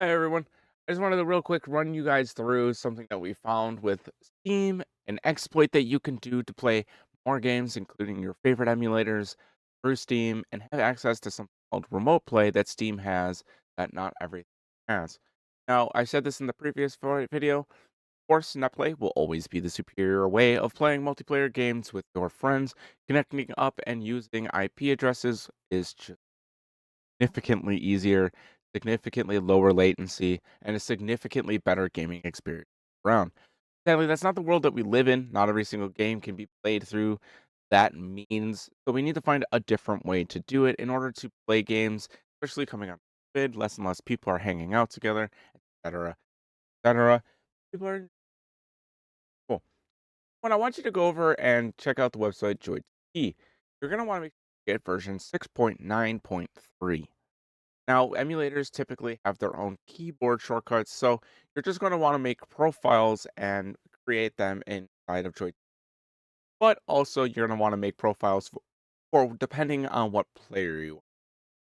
Hi everyone. I just wanted to real quick run you guys through something that we found with Steam, an exploit that you can do to play more games, including your favorite emulators through Steam, and have access to something called remote play that Steam has that not everything has. Now, I said this in the previous video. Of course, NetPlay will always be the superior way of playing multiplayer games with your friends. Connecting up and using IP addresses is just significantly easier, significantly lower latency, and a significantly better gaming experience around. Sadly, that's not the world that we live in. Not every single game can be played through that means. So we need to find a different way to do it in order to play games, especially coming out of COVID. Less and less people are hanging out together, etc. etc. People are cool. When I want you to go over and check out the website Joy2Key, you're gonna want to make sure you get version 6.9.3. Now, emulators typically have their own keyboard shortcuts, so you're just going to want to make profiles and create them inside of Joy. But also, you're going to want to make profiles for depending on what player you are.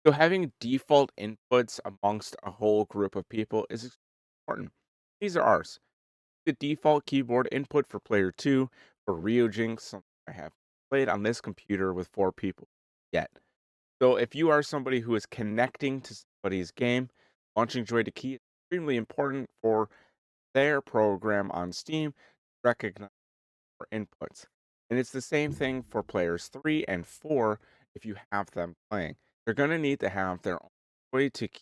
So, having default inputs amongst a whole group of people is important. These are ours. The default keyboard input for player 2 for Ryujinx, something I have played on this computer with 4 people yet. So if you are somebody who is connecting to somebody's game, launching Joy to Key is extremely important for their program on Steam to recognize your inputs. And it's the same thing for players 3 and 4 if you have them playing. They're going to need to have their own Joy to Key,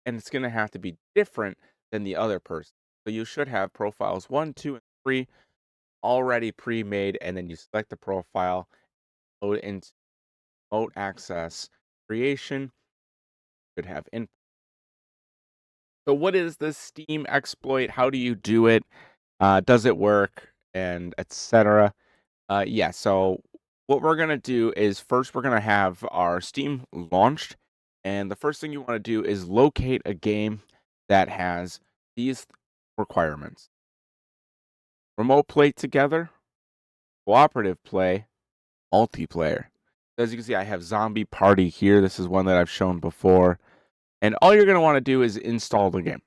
and it's going to have to be different than the other person. So you should have profiles 1, 2, and 3 already pre-made, and then you select the profile, load into remote access creation, should have input. So what is this Steam exploit? How do you do it? Does it work? And etc. Yeah, so what we're gonna do is first we're gonna have our Steam launched, and the first thing you want to do is locate a game that has these requirements: remote play together, cooperative play, multiplayer. As you can see, I have Zombie Party here. This is one that I've shown before. And all you're gonna want to do is install the game.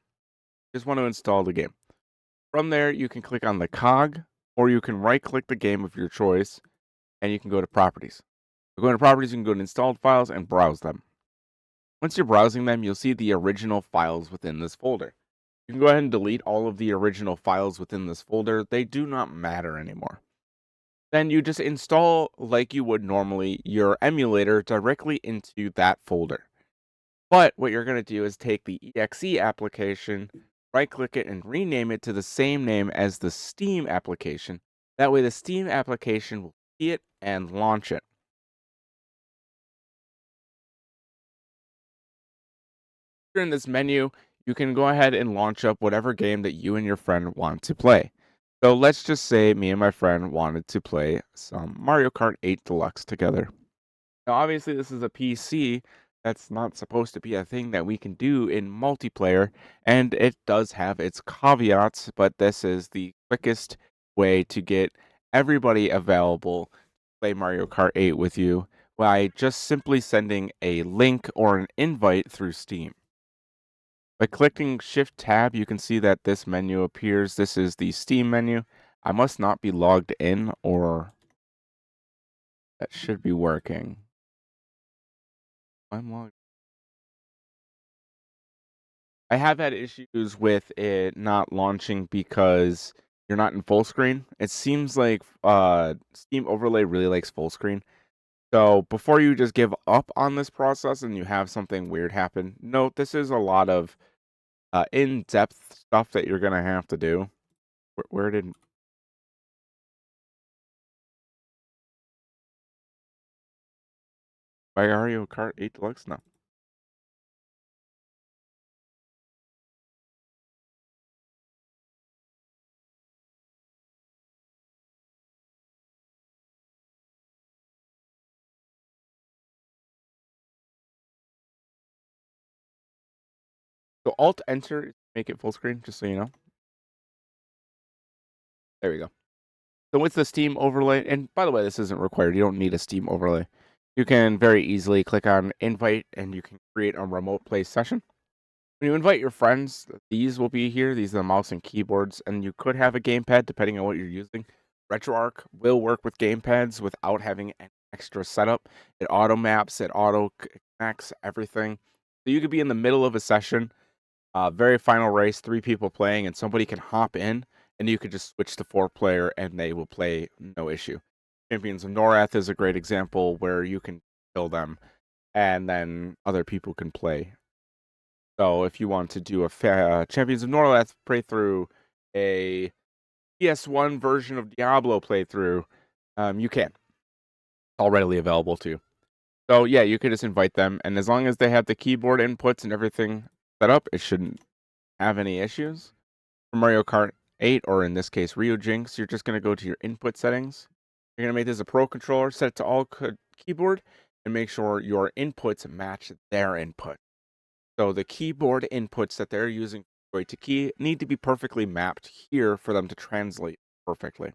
Just want to install the game. From there, you can click on the cog, or you can right click the game of your choice, and you can go to properties. Going to properties, you can go to installed files and browse them. Once you're browsing them, you'll see the original files within this folder. You can go ahead and delete all of the original files within this folder. They do not matter anymore. Then you just install, like you would normally, your emulator directly into that folder. But what you're going to do is take the exe application, right click it, and rename it to the same name as the Steam application. That way, the Steam application will see it and launch it. In this menu, you can go ahead and launch up whatever game that you and your friend want to play. So let's just say me and my friend wanted to play some Mario Kart 8 Deluxe together. Now, obviously, this is a PC. That's not supposed to be a thing that we can do in multiplayer, and it does have its caveats, but this is the quickest way to get everybody available to play Mario Kart 8 with you by just simply sending a link or an invite through Steam. By clicking Shift Tab, you can see that this menu appears. This is the Steam menu. I must not be logged in, or that should be working. I'm logged. I have had issues with it not launching because you're not in full screen. It seems like Steam Overlay really likes full screen. So before you just give up on this process and you have something weird happen, note this is a lot of in-depth stuff that you're gonna have to do. Where did Mario Kart 8 Deluxe? No. So Alt Enter to make it full screen, just so you know. There we go. So with the Steam overlay, and by the way, this isn't required. You don't need a Steam overlay. You can very easily click on invite and you can create a remote play session. When you invite your friends, these will be here. These are the mouse and keyboards, and you could have a gamepad depending on what you're using. RetroArch will work with gamepads without having an extra setup. It auto maps, it auto connects everything. So you could be in the middle of a session, very final race, three people playing, and somebody can hop in, and you could just switch to four player, and they will play no issue. Champions of Norath is a great example where you can kill them, and then other people can play. So if you want to do a Champions of Norlath playthrough, a PS1 version of Diablo playthrough, you can. It's all readily available too. So yeah, you could just invite them, and as long as they have the keyboard inputs and everything set up, it shouldn't have any issues. For Mario Kart 8, or in this case Rio Jinx, you're just going to go to your input settings. You're going to make this a pro controller, set it to all keyboard, and make sure your inputs match their input. So the keyboard inputs that they're using to key need to be perfectly mapped here for them to translate perfectly.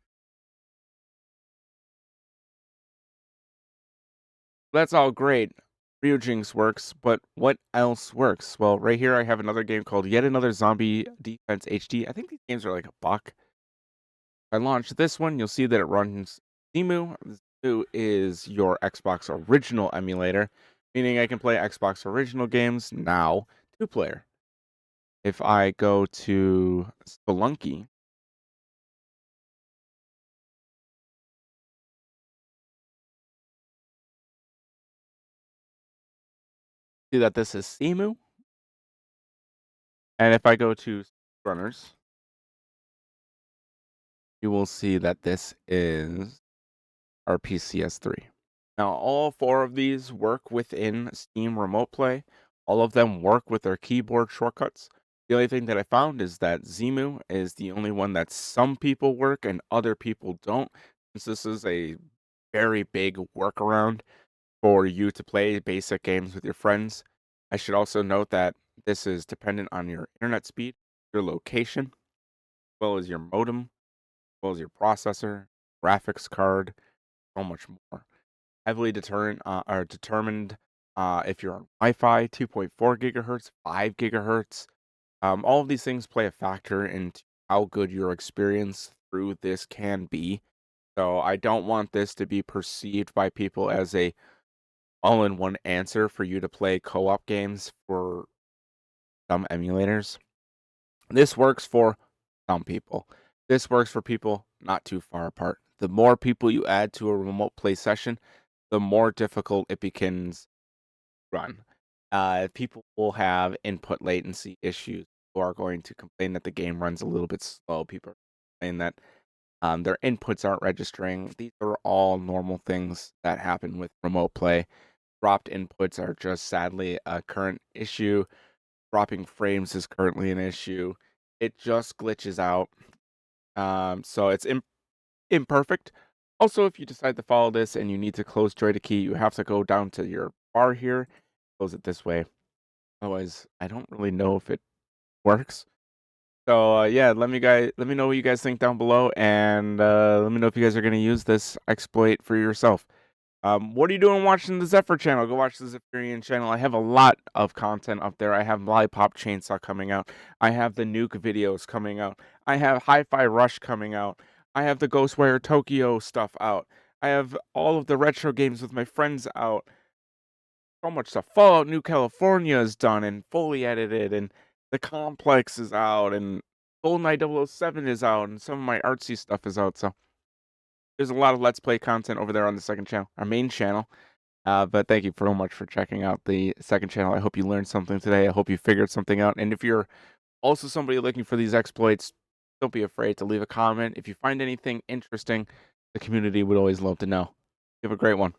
That's all great. Ryujinx works, but what else works? Well, right here I have another game called Yet Another Zombie Defense HD. I think these games are like a buck. If I launch this one, you'll see that it runs Zemu. Zemu is your Xbox original emulator, meaning I can play Xbox original games now, two-player. If I go to Spelunky, see that this is Cemu. And if I go to runners, you will see that this is our PCS3. Now, all four of these work within Steam Remote Play. All of them work with their keyboard shortcuts. The only thing that I found is that Zemu is the only one that some people work and other people don't, since this is a very big workaround for you to play basic games with your friends. I should also note that this is dependent on your internet speed, your location, as well as your modem, as well as your processor, graphics card, so much more. Heavily determined if you're on Wi-Fi, 2.4 gigahertz, 5 gigahertz. All of these things play a factor into how good your experience through this can be. So I don't want this to be perceived by people as a all-in-one answer for you to play co-op games for some emulators. This works for some people. This works for people not too far apart. The more people you add to a remote play session, the more difficult it becomes to run. People will have input latency issues. People are going to complain that the game runs a little bit slow. People are saying that their inputs aren't registering. These are all normal things that happen with remote play. Dropped inputs are just sadly a current issue. Dropping frames is currently an issue. It just glitches out. So it's imperfect. Also, if you decide to follow this and you need to close Joy to Key, you have to go down to your bar here, close it this way. Otherwise, I don't really know if it works. So yeah, let me know what you guys think down below, and let me know if you guys are gonna use this exploit for yourself. What are you doing watching the Zephyr channel? Go watch the Zephyrrian channel. I have a lot of content up there. I have Lollipop Chainsaw coming out. I have the Nuke videos coming out. I have Hi-Fi Rush coming out. I have the Ghostwire Tokyo stuff out. I have all of the retro games with my friends out. So much stuff. Fallout New California is done and fully edited, and the Complex is out, and GoldenEye 007 is out, and some of my artsy stuff is out. So there's a lot of Let's Play content over there on the second channel, our main channel. But thank you so much for checking out the second channel. I hope you learned something today. I hope you figured something out. And if you're also somebody looking for these exploits, don't be afraid to leave a comment. If you find anything interesting, the community would always love to know. You have a great one.